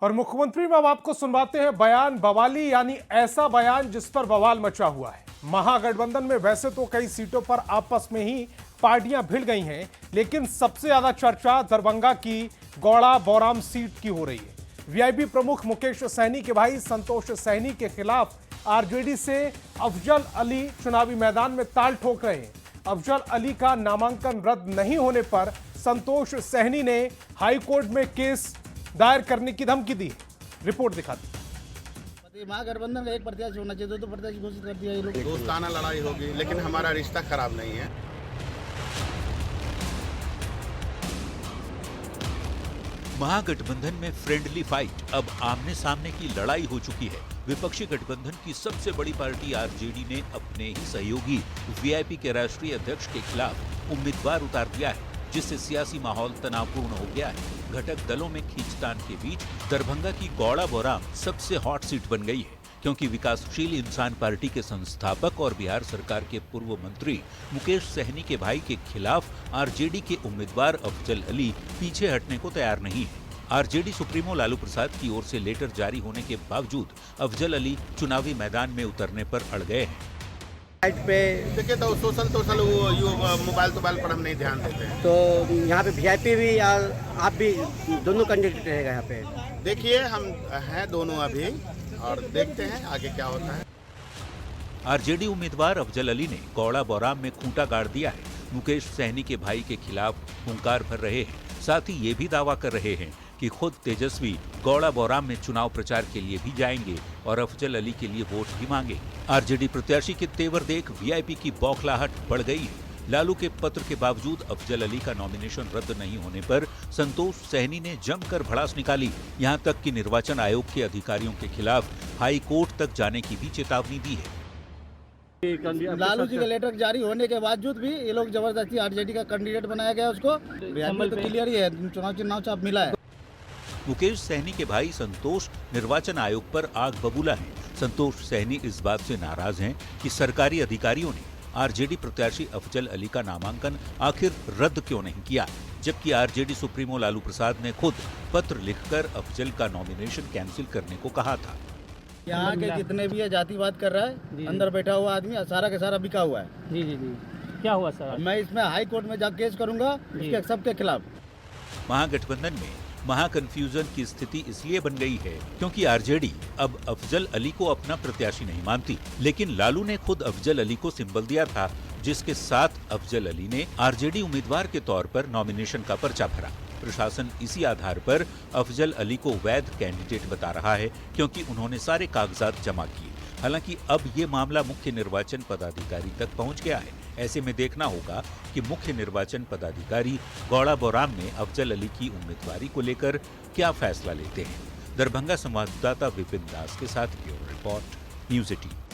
और मुख्यमंत्री में अब आपको सुनवाते हैं बयान बवाली, यानी ऐसा बयान जिस पर बवाल मचा हुआ है। महागठबंधन में वैसे तो कई सीटों पर आपस में ही पार्टियां भिड़ गई हैं, लेकिन सबसे ज्यादा चर्चा दरभंगा की गौड़ा बौराम सीट की हो रही है। वीआईपी प्रमुख मुकेश सहनी के भाई संतोष सहनी के खिलाफ आरजेडी से अफजल अली चुनावी मैदान में ताल ठोक रहे हैं। अफजल अली का नामांकन रद्द नहीं होने पर संतोष सहनी ने हाईकोर्ट में केस दायर करने की धमकी दी। रिपोर्ट दिखाती। महागठबंधन का एक प्रत्याशी होना चाहिए, दो प्रत्याशी घोषित कर दिया ये लोग। दोस्ताना लड़ाई होगी, लेकिन हमारा रिश्ता खराब नहीं है। महागठबंधन में फ्रेंडली फाइट अब आमने सामने की लड़ाई हो चुकी है। विपक्षी गठबंधन की सबसे बड़ी पार्टी आरजेडी ने अपने ही सहयोगी वीआईपी के राष्ट्रीय अध्यक्ष के खिलाफ उम्मीदवार उतार दिया है, जिससे सियासी माहौल तनावपूर्ण हो गया है। घटक दलों में खींचतान के बीच दरभंगा की गौड़ा बौराम सबसे हॉट सीट बन गई है, क्योंकि विकासशील इंसान पार्टी के संस्थापक और बिहार सरकार के पूर्व मंत्री मुकेश सहनी के भाई के खिलाफ आरजेडी के उम्मीदवार अफजल अली पीछे हटने को तैयार नहीं है। आरजेडी सुप्रीमो लालू प्रसाद की ओर से लेटर जारी होने के बावजूद अफजल अली चुनावी मैदान में उतरने पर अड़ गए हैं। साइट पे देखिए, तो सोशल वो मोबाइल पर हम नहीं ध्यान देते हैं। तो यहाँ पे वीआईपी भी और आप भी दोनों कैंडिडेट रहेगा यहाँ पे। देखिए, हम हैं दोनों अभी और देखते हैं आगे क्या होता है। आरजेडी उम्मीदवार अफजल अली ने गौड़ा बौराम में खूंटा गाड़ दिया है। मुकेश सहनी के भाई के खिलाफ हुंकार भर रहे हैं। साथ ही ये भी दावा कर रहे हैं कि खुद तेजस्वी गौड़ा बौराम में चुनाव प्रचार के लिए भी जाएंगे और अफजल अली के लिए वोट भी मांगे। आरजेडी प्रत्याशी के तेवर देख वीआईपी की बौखलाहट बढ़ गई है। लालू के पत्र के बावजूद अफजल अली का नॉमिनेशन रद्द नहीं होने पर संतोष सहनी ने जमकर भड़ास निकाली। यहां तक कि निर्वाचन आयोग के अधिकारियों के खिलाफ हाई कोर्ट तक जाने की भी चेतावनी दी है। लालू जी का लेटर जारी होने के बावजूद भी ये लोग जबरदस्ती आरजेडी का कैंडिडेट बनाया गया उसको। तो क्लियर ही है, चुनाव चाप मिला है। मुकेश सहनी के भाई संतोष निर्वाचन आयोग पर आग बबूला है। संतोष सहनी इस बात से नाराज हैं कि सरकारी अधिकारियों ने आरजेडी प्रत्याशी अफजल अली का नामांकन आखिर रद्द क्यों नहीं किया, जबकि आरजेडी सुप्रीमो लालू प्रसाद ने खुद पत्र लिखकर अफजल का नॉमिनेशन कैंसिल करने को कहा था। यहाँ के जितने भी है जातिवाद कर रहा है, अंदर बैठा हुआ आदमी सारा के सारा बिका हुआ है। जी जी जी, क्या हुआ सर? मैं इसमें हाई कोर्ट में जा केस करूंगा इसके सबके खिलाफ। महागठबंधन में महाकन्फ्यूजन की स्थिति इसलिए बन गई है क्योंकि आरजेडी अब अफजल अली को अपना प्रत्याशी नहीं मानती, लेकिन लालू ने खुद अफजल अली को सिंबल दिया था, जिसके साथ अफजल अली ने आरजेडी उम्मीदवार के तौर पर नॉमिनेशन का पर्चा भरा। प्रशासन इसी आधार पर अफजल अली को वैध कैंडिडेट बता रहा है, क्योंकि उन्होंने सारे कागजात जमा किए। हालांकि अब ये मामला मुख्य निर्वाचन पदाधिकारी तक पहुंच गया है। ऐसे में देखना होगा कि मुख्य निर्वाचन पदाधिकारी गौड़ा बौराम में अफजल अली की उम्मीदवारी को लेकर क्या फैसला लेते हैं। दरभंगा संवाददाता विपिन दास के साथ ब्यूरो रिपोर्ट, न्यूज़ 18।